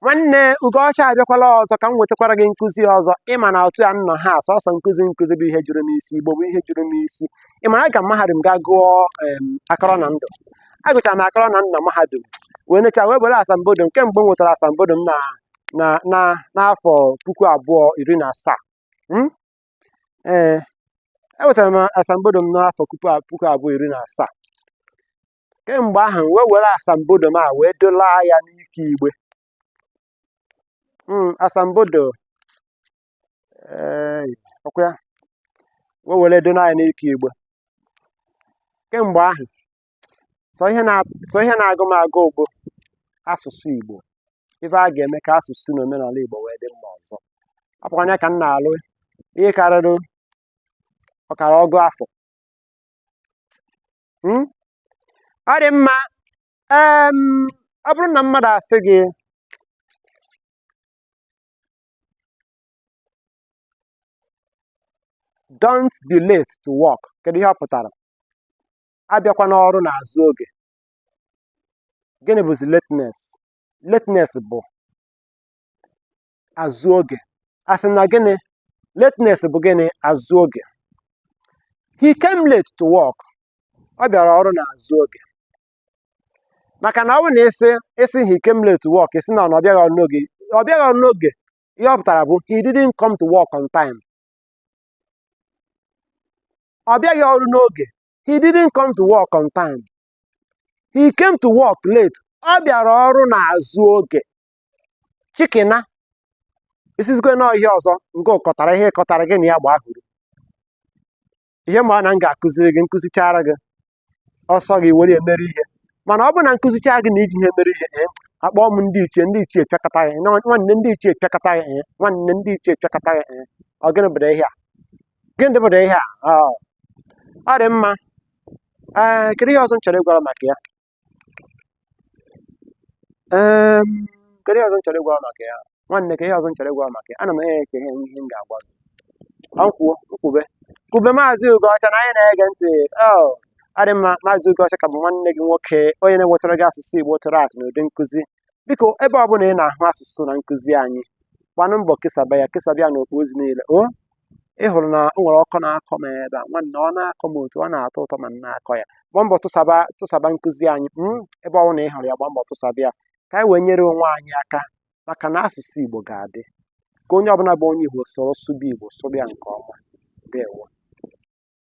Nwanne Ugocha abịakwala ọzọ ka m wetakwara gị nkụzi ọzọ. Ịma na otu a nọ ha sọsọ nkụzi bụ ihe juru n'isi, Igbo bụ ihe juru n'isi. Ị mara aga m mahadum ga gụọ akọrọ na ndụ. Agụchara m akọrọ na ndụ na mahadum wee necha wee were asambodo kemgbe m nwetara asambodo m n'afọ 2017. Enwetara m asambodo m n'afọ 2017. Kemgbe ahụ wee were asambodo m a wee dolaa ya n'ike igbe. Asambodo ọkwa ya wee were dolaa ya n'ike igbe. Kemgbe ahụ sọ ihe na-agụ m agụ bụ asụsụ Igbo, ife a ga-eme ka asụsụ na omenala Igbo wee dị mma ọzọ. Ọ bụkwa ya ka m na-alụ ihe karịrị ọkara ọgụ afọ. Ọ dị mma. Ọ bụrụ na mmadụ asị gị don't be late to work, kedu ihe ọ pụtara? Abịakwa n'ọrụ n'azụ oge. Gịnị bụzi lateness? Lateness bụ azụ oge. Asị na gịnị? Lateness bụ gịnị? Azụ oge. He came late to work. Ọ bịara ọrụ n'azụ oge. Maka na ọ bụrụ na isi he came late to work, isi na ọ bịaghị ọrụ n'oge. Ọ bịaghị ọrụ n'oge, ihe ọ pụtara bụ he didn't come to work on time. Ọ bịaghị ọrụ n'oge. He didn't come to work on time. He came to work late. Ọ bịara ọrụ n'azụ oge. Chikina isizikwe na ihe ọzọ nke kọtara ihe kọtara gị na ya gbaa hụrụ. Ihe ma na m ga-akụziri gị nkụzichara gị ọsọ gị were emere ihe. Mana ọ bụ na nkụzicha gị na iji ihe mere ihe, akpọọ m ndị ichie pịakọta ya, nwanne ndị ichie pịakọta ya, nwanne ndị ichie pịakọta ya. Ọ gịnị bụ ihe a? Gịnị bụ ihe a? Ọ dị mma. Kedu ihe ọzọ m chọrọ ịgwara maka ya? Kedu ihe ọzọ m chọrọ ịgwara maka ya? Nwanne, kedu ihe ọzọ m chọrọ ịgwara maka ya? Ana m eche ihe m ga-agwa gị. Kwube Maazị Ugocha na anyị na-ege ntị. Ọ dị mma. Maazị Ugocha ka bụ nwanne gị nwoke, onye na-ewetara gị asụsụ Igbo tụrụ atụ na ụdị nkụzi. Biko, ebe ọ bụla ị na-ahụ asụsụ na nkụzi anyị, gbanụ mbọ kesaba ya n'okpu ozi niile. Ị hụrụ na o nwere ọkọ na-akọ m ebe a, nwanne, ọ na-akọ m otu ọ na-atọ ụtọ ma na-akọ ya. Gbaa mbọ tụsaba nkụzi anyị. Ebe ọ bụla ị hụrụ ya, gbaa mbọ tụsaba ya ka anyị wee nyere onwe anyị aka, maka na asụsụ Igbo ga-adị. Ka onye ọbụla bụ onye Igbo soro sụba Igbo sụba ya nke ọma. Ndewo.